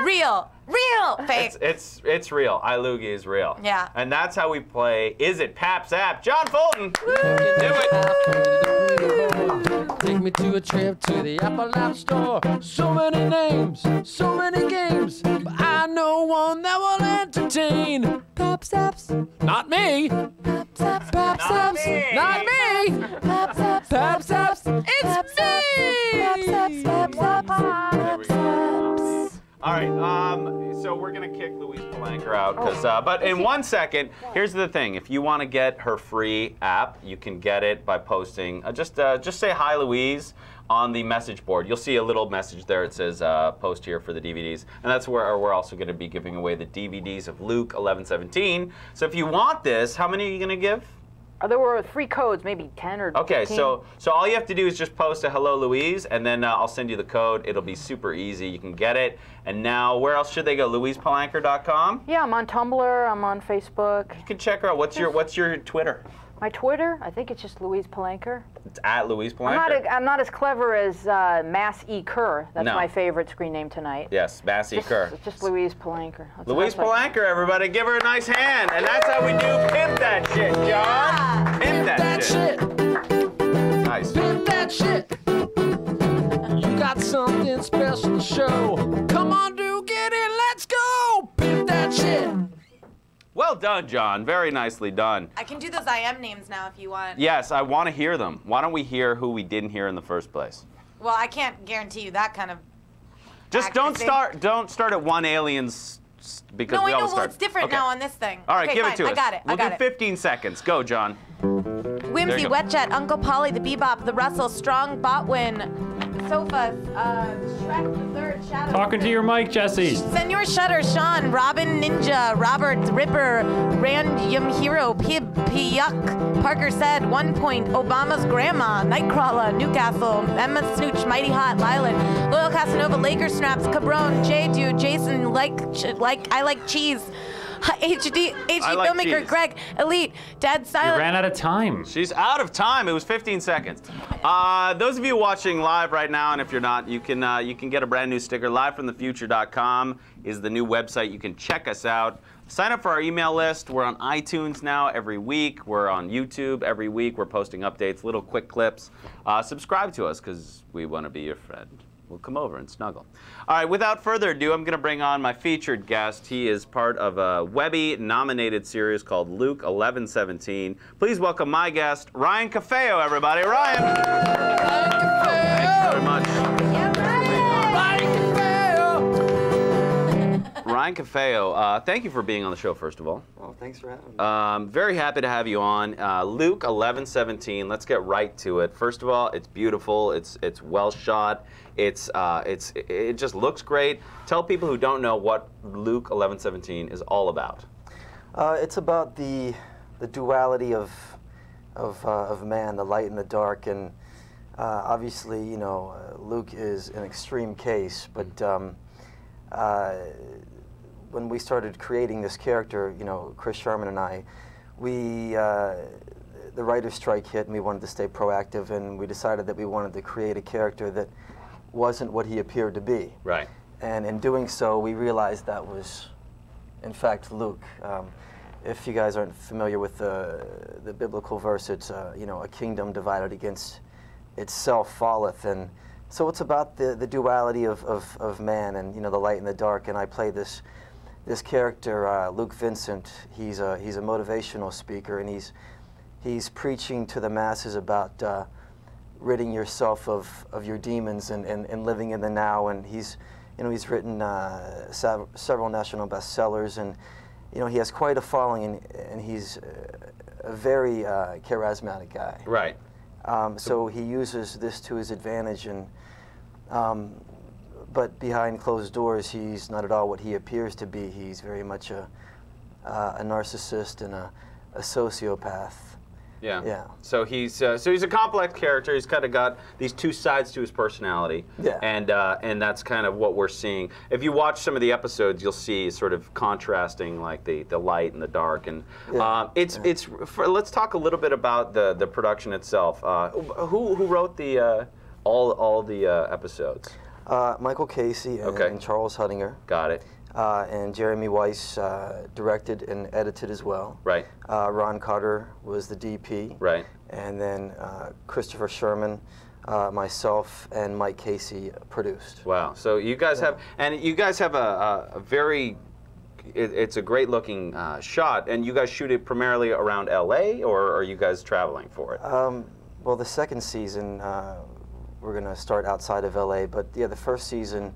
Real. Real. Fake. It's real. I loogie is real. Yeah. And that's how we play Is It Pap's App? John Fulton. Do it. Take me to a trip to the Apple App Store. So many names, so many games, but I know one that will entertain. Paps apps, not me. Paps apps, Not me. not me. Paps apps, it's me. There we go. All right. we're gonna kick Louise Palanker out, but in 1 second, here's the thing: if you want to get her free app, you can get it by posting. Just say hi, Louise, on the message board. You'll see a little message there. It says post here for the DVDs, and that's where we're also going to be giving away the DVDs of Luke 11:17. So if you want this, how many are you going to give? There were 3 codes, maybe 10 or 15. Okay, so all you have to do is just post a hello Louise, and then I'll send you the code. It'll be super easy. You can get it. And now, where else should they go? LouisePalanker.com? Yeah, I'm on Tumblr. I'm on Facebook. You can check her out. What's your Twitter? My Twitter, I think it's just Louise Palanker. It's at Louise Palanker. I'm not as clever as Mass E. Kerr. That's No. my favorite screen name tonight. Yes, Massey Kerr. It's just Louise Palanker. That's Louise the best I- Palanker, everybody, give her a nice hand. And that's how we do Pimp That Shit, John. Pimp that shit. Nice. Pimp that shit. You got something special to show. Come on, dude, get in, let's go. Pimp that shit. Well done, John. Very nicely done. I can do those I am names now if you want. Yes, I want to hear them. Why don't we hear who we didn't hear in the first place? Well, I can't guarantee you that kind of. Just accuracy. don't start at one alien's because No, we I know. always Well, start. it's different Okay. now on this thing. All right, okay, give fine. it to us. I got it. We'll I got do it. 15 seconds. Go, John. Whimsy, you go. Wetjet, Uncle Polly, the Bebop, the Russell, Strong, Botwin, Sofas, Shrek, the Third, Shadow. Talking to your mic, Jesse. Senor Shutter, Sean, Robin Ninja, Robert Ripper, Random Hero, Pib, Yuck, Parker said, 1 point, Obama's Grandma, Nightcrawler, Newcastle, Emma Snooch, Mighty Hot, Lylan, Loyal Casanova, Laker Snaps, Cabron, J Dude, Jason, I like cheese. HD I like filmmaker cheese. Greg, Elite, Dad You Silent. ran out of time. She's out of time. It was 15 seconds. Those of you watching live right now, and if you're not, you can get a brand new sticker. LiveFromTheFuture.com is the new website. You can check us out. Sign up for our email list. We're on iTunes now every week. We're on YouTube every week. We're posting updates, little quick clips. Subscribe to us because we want to be your friend. We'll come over and snuggle. All right, without further ado, I'm going to bring on my featured guest. He is part of a Webby-nominated series called Luke 11:17. Please welcome my guest, Ryan Cafeo, everybody. Ryan! Thank you very much. Ryan Cafeo, thank you for being on the show, first of all. Well, thanks for having me. Very happy to have you on. Luke 11:17. Let's get right to it. First of all, it's beautiful. It's well shot. It just looks great. Tell people who don't know what Luke 11:17 is all about. It's about the duality of man, the light and the dark, and obviously, you know, Luke is an extreme case, but when we started creating this character, you know, Chris Sharman and I, the writer's strike hit and we wanted to stay proactive, and we decided that we wanted to create a character that wasn't what he appeared to be. Right. And in doing so, we realized that was, in fact, Luke. If you guys aren't familiar with the biblical verse, it's, you know, a kingdom divided against itself falleth. And so it's about the duality of man and, you know, the light and the dark. And I play this character, Luke Vincent. He's a motivational speaker, and he's preaching to the masses about ridding yourself of your demons and living in the now. And he's written several national bestsellers, and you know, he has quite a following, and he's a very charismatic guy. Right. So he uses this to his advantage, and but behind closed doors, he's not at all what he appears to be. He's very much a narcissist and a sociopath. Yeah. Yeah. So he's a complex character. He's kind of got these two sides to his personality. Yeah. And that's kind of what we're seeing. If you watch some of the episodes, you'll see sort of contrasting like the light and the dark. And let's talk a little bit about the production itself. Who wrote the all the episodes? Michael Casey and Charles Huttinger. Got it. And Jeremy Weiss directed and edited as well. Right. Ron Carter was the DP. Right. And then Christopher Sherman, myself, and Mike Casey produced. Wow. So you guys have a very, it's a great looking shot, and you guys shoot it primarily around LA, or are you guys traveling for it? Well, the second season, we're going to start outside of LA, but yeah, the first season,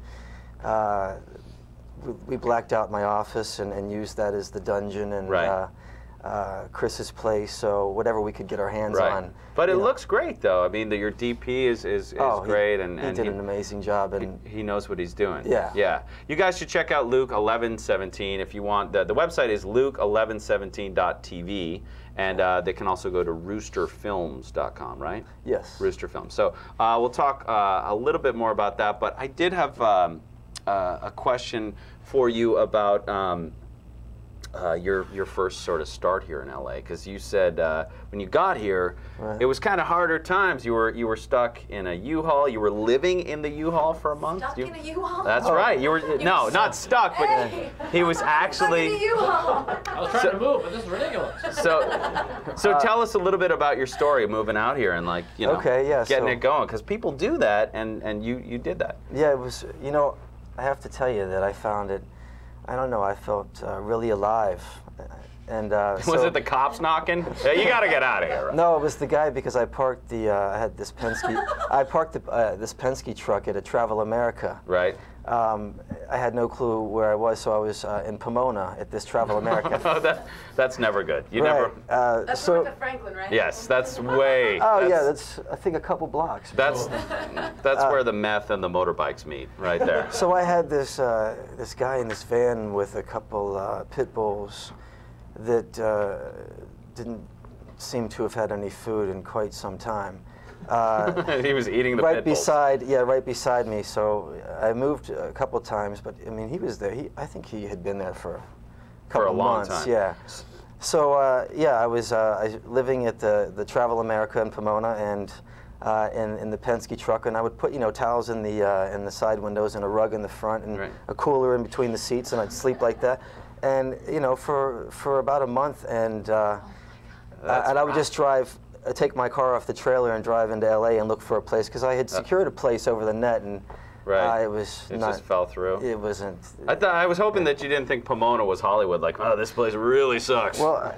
we blacked out my office and used that as the dungeon and Right. Chris's place. So whatever we could get our hands Right. on. But it you know. looks great, though. I mean, your DP is great, and he did an amazing job, and he knows what he's doing. Yeah. Yeah. You guys should check out Luke 1117 if you want. The website is luke1117.tv, and they can also go to roosterfilms.com, right? yes. Rooster Films. So we'll talk a little bit more about that, but I did have a question for you about your first sort of start here in LA, because you said when you got here, Right. it was kind of harder times. You were stuck in a U-Haul. You were living in the U-Haul for a month. Stuck in a U-Haul? That's right. You were no, not stuck, but Hey! he was Stuck in a actually. U-Haul. I was trying to move, but this is ridiculous. So tell us a little bit about your story moving out here and Okay, yeah, getting so- it going, because people do that, and you did that. Yeah, it was. You know, I have to tell you that I found it. I don't know. I felt really alive, and Was it the cops knocking? Yeah, you got to get out of here. Right? No, it was the guy, because I parked the. I had this Penske. I parked this Penske truck at a Travel America. Right. I had no clue where I was, so I was in Pomona at this Travel America. Oh, that's never good. You right. never. That's So. north of Franklin, right? Yes, that's way. Oh yeah, that's I think a couple blocks. That's where the meth and the motorbikes meet, right there. So I had this this guy in this van with a couple pit bulls that didn't seem to have had any food in quite some time. He was eating the right pit bulls. right beside me. So I moved a couple times, but I mean he was there. I think he had been there for a couple a long months. time. Yeah. So I was living at the Travel America in Pomona and in the Penske truck, and I would put towels in the side windows and a rug in the front and Right. a cooler in between the seats, and I'd sleep like that. And for about a month, and I would just take my car off the trailer and drive into LA and look for a place, because I had secured a place over the net, and Right. it was It not. just fell through. It wasn't. I was hoping that you didn't think Pomona was Hollywood. Like, oh, this place really sucks. Well,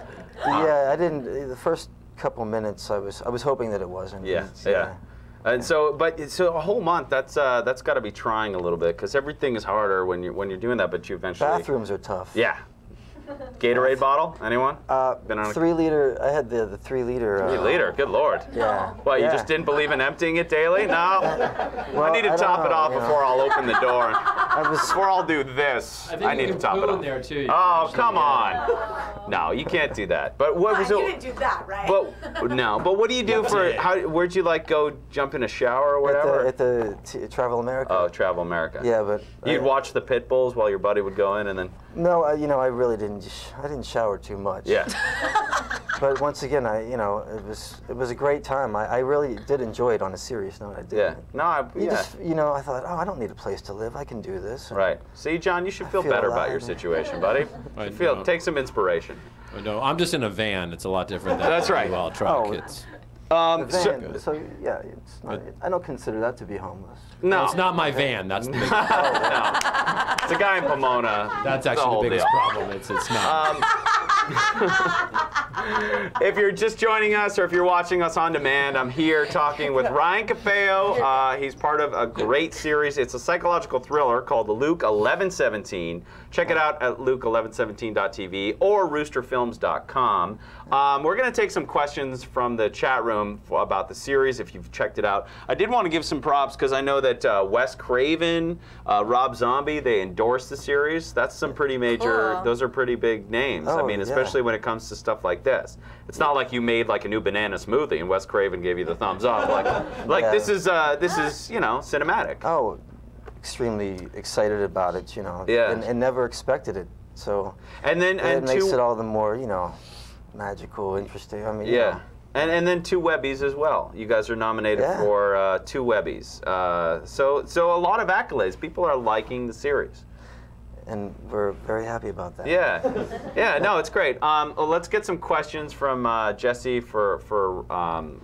yeah, I didn't. The first couple minutes, I was hoping that it wasn't. Yeah, It's, yeah. And so a whole month. That's got to be trying a little bit, because everything is harder when you're doing that. But you eventually. Bathrooms are tough. Yeah. Gatorade bottle? Anyone? Been on a 3 liter. I had the 3 liter. 3 liter. Good lord. Yeah. What, you Yeah. just didn't believe in emptying it daily? No. Well, I need to I don't top it know, off you know. before I'll open the door. I was. Before I'll do this, I think I need you to can top poo it in off. there too. You Oh, can come actually, on. No, you can't do that. But what was You it? didn't do that, right? But no. But what do you do for? Where'd you go jump in a shower or whatever? At the Travel America. Oh, Travel America. Yeah, but You'd watch the pit bulls while your buddy would go in, and then. no, I really didn't. I didn't shower too much. Yeah. But once again, it was a great time. I really did enjoy it on a serious note. I did. Yeah. No. I thought, I don't need a place to live. I can do this. Right. See, John, you should feel feel better about your alive. situation, buddy. I know. Take some inspiration. No, I'm just in a van. It's a lot different than That's right. a truck. Oh. It's So yeah, it's not. I don't consider that to be homeless. No. it's not my van. That's the big, No. It's a guy in Pomona. that's It's a actually whole the biggest deal. problem. It's not. If you're just joining us or if you're watching us on demand, I'm here talking with Ryan Cafeo. He's part of a great series. It's a psychological thriller called Luke 1117. Check it out at luke1117.tv or roosterfilms.com. We're going to take some questions from the chat room about the series if you've checked it out. I did want to give some props because I know that Wes Craven, Rob Zombie, they endorsed the series. That's some pretty major, Cool. those are pretty big names. I Oh, mean, yeah. especially when it comes to stuff like this. It's not like you made like a new banana smoothie and Wes Craven gave you the thumbs up. Like Yeah. this is cinematic. Oh, extremely excited about it. Yeah. And never expected it. So And then it makes it all the more magical, interesting. I mean. yeah. And then 2 Webbies as well. You guys are nominated Yeah. for 2 Webbies. So a lot of accolades. People are liking the series. And we're very happy about that. Yeah, yeah, no, it's great. Let's get some questions from Jesse for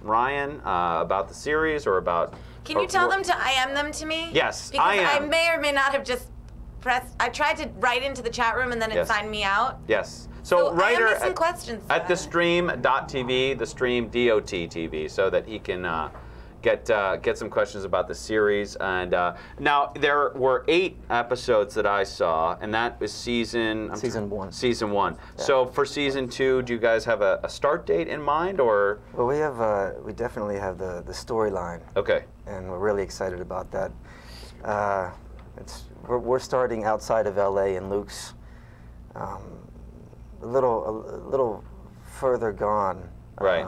Ryan about the series or about. Can you tell them to IM them to me? Yes, Because I IM. may or may not have just pressed. I tried to write into the chat room and then it Yes. signed me out. Yes. So writer IM me some questions. at thestream.tv, the stream DOT TV, so that he can get some questions about the series. And now there were 8 episodes that I saw, and that was season 1. Season 1. Yeah. So for season 2, do you guys have a start date in mind, or? Well, we definitely have the storyline. Okay. And we're really excited about that. We're starting outside of LA, and Luke's a little further gone. Right.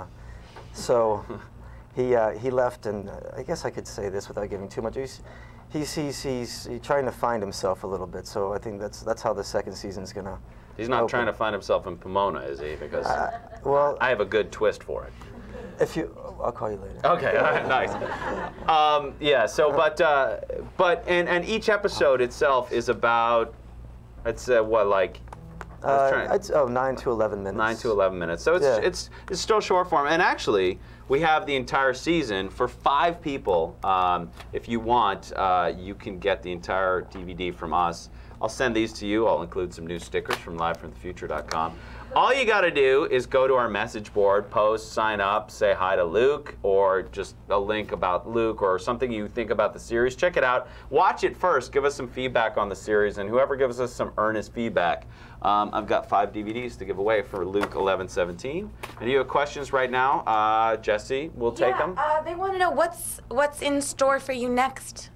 So he left, and I guess I could say this without giving too much. He's trying to find himself a little bit. So I think that's how the second season's gonna. He's not open. trying to find himself in Pomona, is he? Because well, I have a good twist for it. I'll call you later. Okay, all right, nice. Yeah. So, but each episode itself is about, it's what, like. It's 9 to 11 minutes. 9 to 11 minutes. So it's still short form. And actually, we have the entire season for 5 people. If you want, you can get the entire DVD from us. I'll send these to you. I'll include some new stickers from livefromthefuture.com. All you got to do is go to our message board, post, sign up, say hi to Luke, or just a link about Luke or something you think about the series. Check it out. Watch it first. Give us some feedback on the series, and whoever gives us some earnest feedback, I've got 5 DVDs to give away for Luke 11:17. And you have questions right now, Jesse, we'll take them. They want to know what's in store for you next.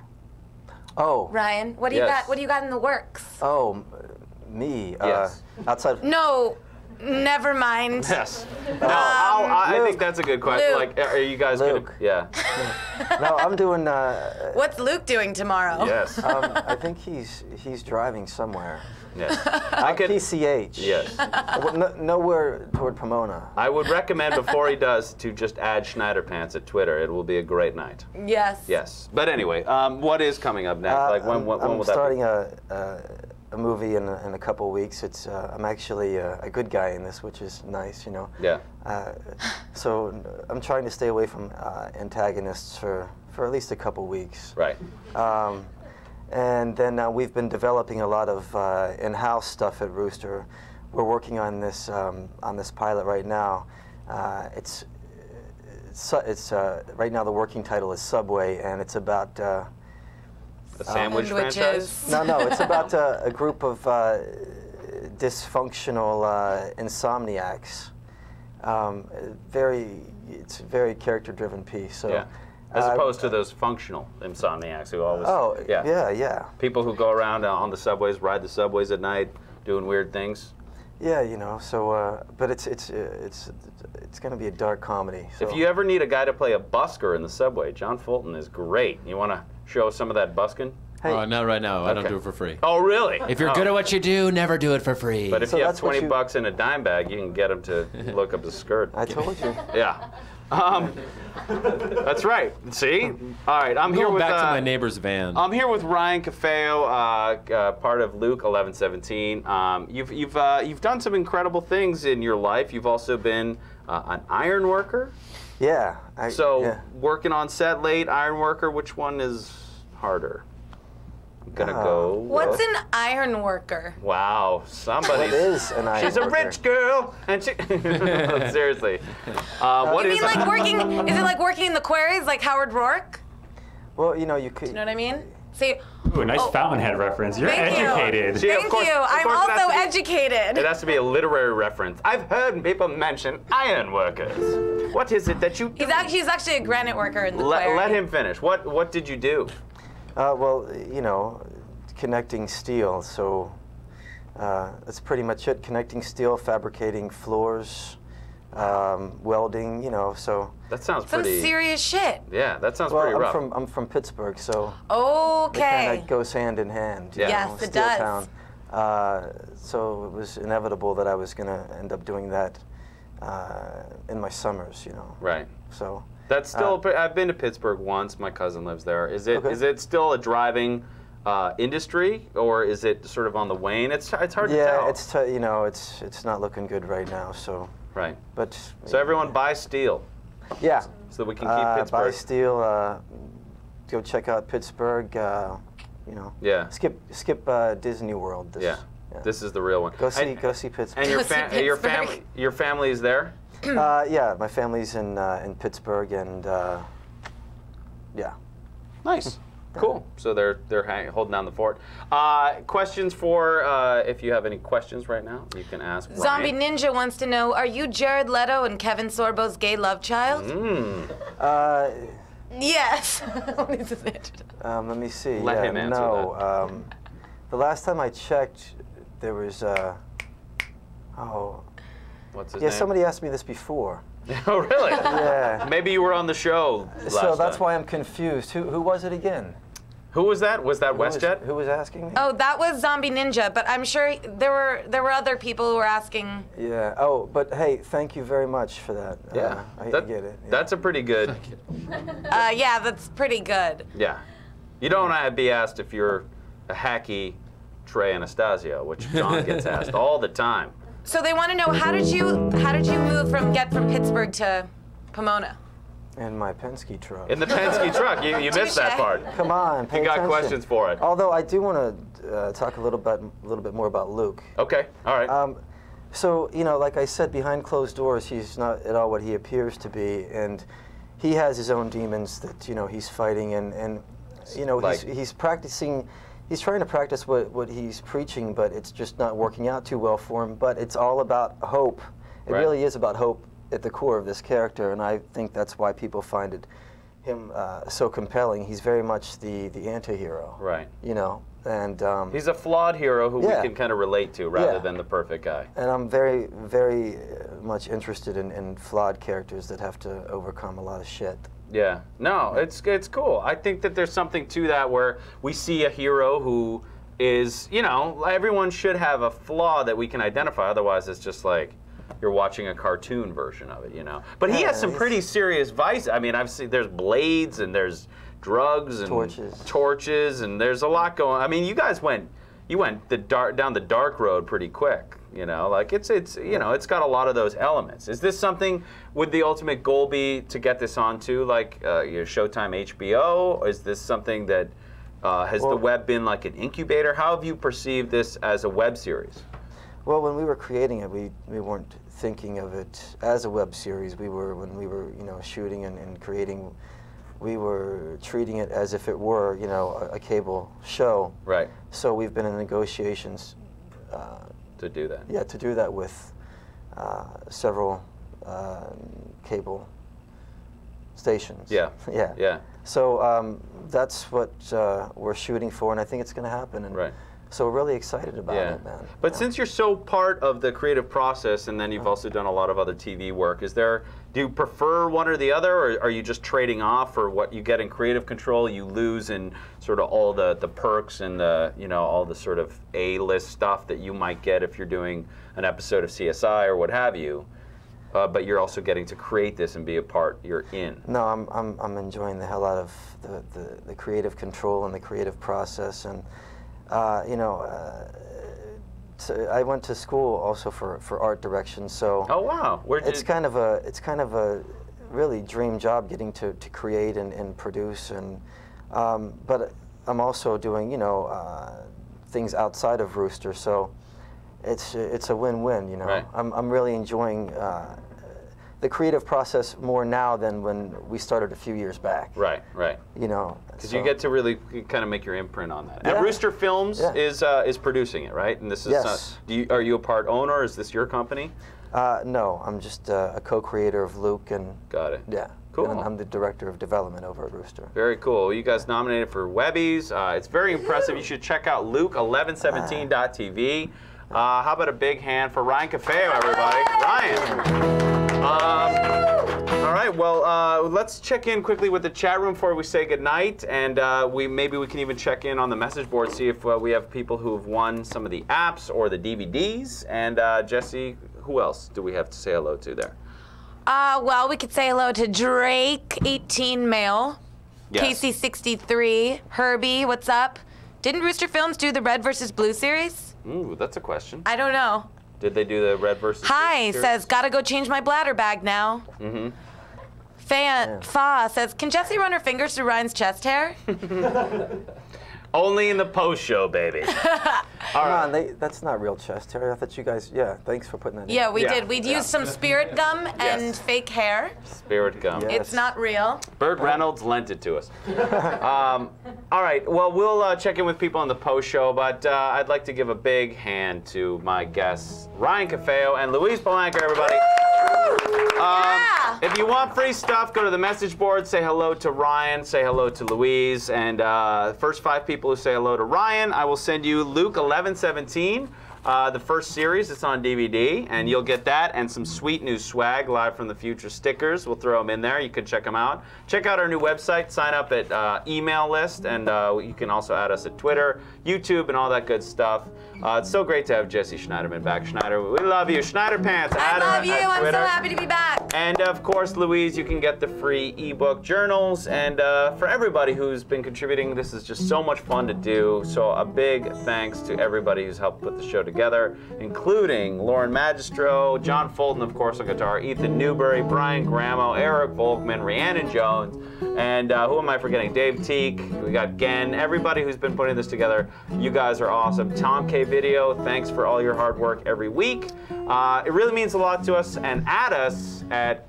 Oh. Ryan, what do you got? What do you got in the works? Oh, me. Yes. Outside. No. Never mind. Yes. No, I think that's a good question. Luke. Like, are you guys Luke. gonna? Yeah. No, I'm doing. What's Luke doing tomorrow? Yes. I think he's driving somewhere. Yes. I could PCH. Yes. Nowhere toward Pomona. I would recommend before he does to just add Schneider Pants at Twitter. It will be a great night. Yes. Yes. But anyway, what is coming up next? Like when will I'm that starting be? a movie in a couple weeks. It's I'm actually a good guy in this, which is nice, you know. Yeah. So I'm trying to stay away from antagonists for at least a couple weeks. Right. And then we've been developing a lot of in-house stuff at Rooster. We're working on this pilot right now. It's right now the working title is Subway, and it's about A sandwich Sandwiches. franchise? no, it's about a group of dysfunctional insomniacs. It's a very character-driven piece. So. Yeah. As opposed to those functional insomniacs who always. Oh, yeah. People who go around on the subways, ride the subways at night, doing weird things. Yeah, you know. So, but it's going to be a dark comedy. So. If you ever need a guy to play a busker in the subway, John Fulton is great. You want to show some of that busking? Hey. Not right now. I don't Okay. do it for free. Oh, really? If you're good at what you do, never do it for free. But if So you have that's what 20 bucks in a dime bag, you can get him to look up the skirt. I told you. Yeah. That's right. See? All right. I'm here Going with back to my neighbor's van. I'm here with Ryan Cafeo, part of Luke 11:17. You've done some incredible things in your life. You've also been an iron worker. Yeah. Working on set late, iron worker. Which one is harder? I'm gonna go. What's an iron worker? Wow, somebody. What is an iron She's a worker? rich girl, and she. Seriously. What You is? mean like working? Is it like working in the quarries, like Howard Rourke? Well, you know, you could. You know what I mean? See. Ooh, nice Fountainhead reference. You're Thank you. educated. See, of Thank course- you. of I'm course it has also to be- educated. It has to be a literary reference. I've heard people mention iron workers. What is it that you do? He's actually a granite worker in the quarry. Let him finish. What did you do? Well, you know, connecting steel. So that's pretty much it. Connecting steel, fabricating floors, welding. You know, so. That sounds Some pretty. serious shit. Yeah, that sounds pretty rough. I'm from Pittsburgh, so. It Okay. kind of goes hand in hand. Yeah. Yes, it steel does. town. So it was inevitable that I was going to end up doing that in my summers, you know. Right. So. That's still. I've been to Pittsburgh once. My cousin lives there. Is it? Is Okay. it still a driving industry, or is it sort of on the wane? It's hard to tell. Yeah, it's not looking good right now. So. Right. But. So everyone buy steel Yeah. so that we can keep Pittsburgh. Buy steel. Go check out Pittsburgh. You know. Yeah. Skip Disney World. Yeah. This is the real one. Go see Pittsburgh. And your Go see your Pittsburgh. your family is there. Yeah, my family's in Pittsburgh, and Yeah. Nice. Cool. So they're holding down the fort. Questions for if you have any questions right now, you can ask. Zombie Ryan. Ninja wants to know: are you Jared Leto and Kevin Sorbo's gay love child? Yes. Let me see. Let him answer no. The last time I checked, there was. What's his Yeah, name? somebody asked me this before. Oh, really? Yeah. Maybe you were on the show last So that's time. why I'm confused. Who was it again? Who was that? Was that WestJet? Who was asking me? Oh, that was Zombie Ninja, but I'm sure there were other people who were asking. Yeah. Oh, but hey, thank you very much for that. Yeah. I That- get it. Yeah. That's a pretty good. Yeah, that's pretty good. Yeah. You don't want to be asked if you're a hacky Trey Anastasio, which John gets asked all the time. So they want to know how did you move from Pittsburgh to Pomona? In my Penske truck. In the Penske truck, you missed that part. Come on, pay You got attention. questions for it. Although I do want to talk a little bit more about Luke. Okay. All right. So, you know, like I said, behind closed doors, he's not at all what he appears to be, and he has his own demons that, you know, he's fighting, and you know, Like- he's practicing, he's trying to practice what he's preaching, but it's just not working out too well for him. But it's all about hope. It Right. really is about hope at the core of this character, and I think that's why people find him so compelling. He's very much the anti-hero. Right. You know, and He's a flawed hero who Yeah. we can kind of relate to rather Yeah. than the perfect guy. And I'm very, very much interested in flawed characters that have to overcome a lot of shit. Yeah. No, it's cool. I think that there's something to that where we see a hero who is, you know, everyone should have a flaw that we can identify. Otherwise, it's just like you're watching a cartoon version of it, you know. But he Yeah, has some he's- pretty serious vices. I mean, I've seen there's blades and there's drugs and torches and there's a lot going. I mean, you went down the dark road pretty quick. You know, like it's you know, it's got a lot of those elements. Is this something? Would the ultimate goal be to get this onto like your Showtime, HBO? Or is this something that has the web been like an incubator? How have you perceived this as a web series? Well, when we were creating it, we weren't thinking of it as a web series. When we were, you know, shooting and creating, we were treating it as if it were, you know, a cable show. Right. So we've been in negotiations. To do that. Yeah, to do that with several cable stations. Yeah. Yeah. Yeah. So that's what we're shooting for, and I think it's going to happen. And Right. so we're really excited about it, man. But Yeah. since you're so part of the creative process, and then you've also done a lot of other TV work, do you prefer one or the other, or are you just trading off for what you get in creative control, you lose in sort of all the perks and the, you know, all the sort of A-list stuff that you might get if you're doing an episode of CSI or what have you, but you're also getting to create this and be a part you're in? No, I'm enjoying the hell out of the creative control and the creative process, and you know, so I went to school also for art direction. So Oh wow, it's kind of a really dream job getting to create and produce, and but I'm also doing, you know, things outside of Rooster, so it's a win-win, you know. Right. I'm really enjoying the creative process more now than when we started a few years back. Right, right. You know, Because you get to really kind of make your imprint on that. Yeah. And Rooster Films Yeah. is producing it, right? And this is Yes. are you a part owner? Is this your company? No, I'm just a co-creator of Luke, and Got it. yeah, Cool. And I'm the director of development over at Rooster. Very cool. You guys nominated for Webbies. It's very impressive. You should check out Luke1117.tv. How about a big hand for Ryan Cafeo, everybody? Ryan. All right, well, let's check in quickly with the chat room before we say goodnight, and maybe we can even check in on the message board, see if we have people who have won some of the apps or the DVDs. And Jesse, who else do we have to say hello to there? Well, we could say hello to Drake, 18 male, Yes. Casey, 63, Herbie, what's up? Didn't Rooster Films do the Red versus Blue series? Ooh, that's a question. I don't know. Did they do the Red versus Hi, Blue series? says, gotta go change my bladder bag now. Mm-hmm. Fa says, can Jessie run her fingers through Ryan's chest hair? Only in the post show, baby. Come on, that's not real chest hair. I thought you guys, thanks for putting that in. Yeah, we Yeah. did. We'd used some spirit gum and fake hair. Spirit gum. Yeah. It's not real. Burt Reynolds lent it to us. All right, well, we'll check in with people on the post show, but I'd like to give a big hand to my guests, Ryan Cafeo and Louise Palanker, everybody. Yeah. If you want free stuff, go to the message board, say hello to Ryan, say hello to Louise, and the first 5 people who say hello to Ryan, I will send you Luke 11:17. The first series, it's on DVD, and you'll get that and some sweet new swag, Live from the Future stickers. We'll throw them in there. You can check them out. Check out our new website. Sign up at email list, and you can also add us at Twitter, YouTube, and all that good stuff. It's so great to have Jesse Schneiderman back. Schneider, we love you. Schneider Pants. I love you. I'm so Twitter. happy to be back. And of course, Louise, you can get the free ebook journals. And for everybody who's been contributing, this is just so much fun to do. So a big thanks to everybody who's helped put the show together, including Lauren Magistro, John Fulton, of course, on guitar, Ethan Newberry, Brian Gramo, Eric Volkman, Rhiannon Jones, and who am I forgetting? Dave Teak. We got Gen. Everybody who's been putting this together, you guys are awesome. Tom K. Video, thanks for all your hard work every week. It really means a lot to us. And add us at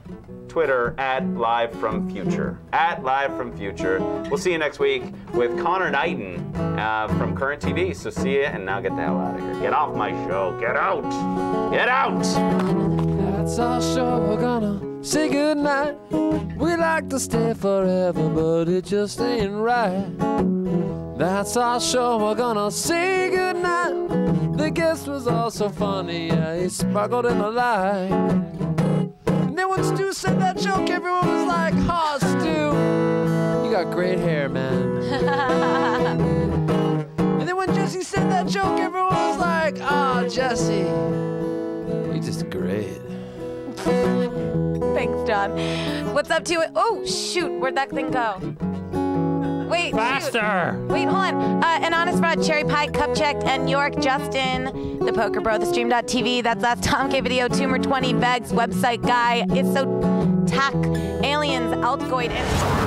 Twitter at Live From Future. At Live From Future. We'll see you next week with Connor Knighton from Current TV. So see you, and now get the hell out of here. Get off my show. Get out. Get out. That's our show, we're gonna say goodnight. We like to stay forever, but it just ain't right. That's our show, we're gonna say goodnight. The guest was also funny, yeah, he sparkled in the light. And then when Stu said that joke, everyone was like, "Oh, Stu, you got great hair, man." And then when Jesse said that joke, everyone was like, "Oh, Jesse, you're just great." Thanks, John. What's up to it? Oh, shoot. Where'd that thing go? Wait, shoot. Faster! Wait, hold on. An Honest Rod, Cherry Pie, Cup Checked, and York, Justin, The Poker Bro, The Stream.tv, That's Us, Tom K. Video, Tumor 20, Vegs, Website Guy, It's So Tack, Aliens, Altgoid, and...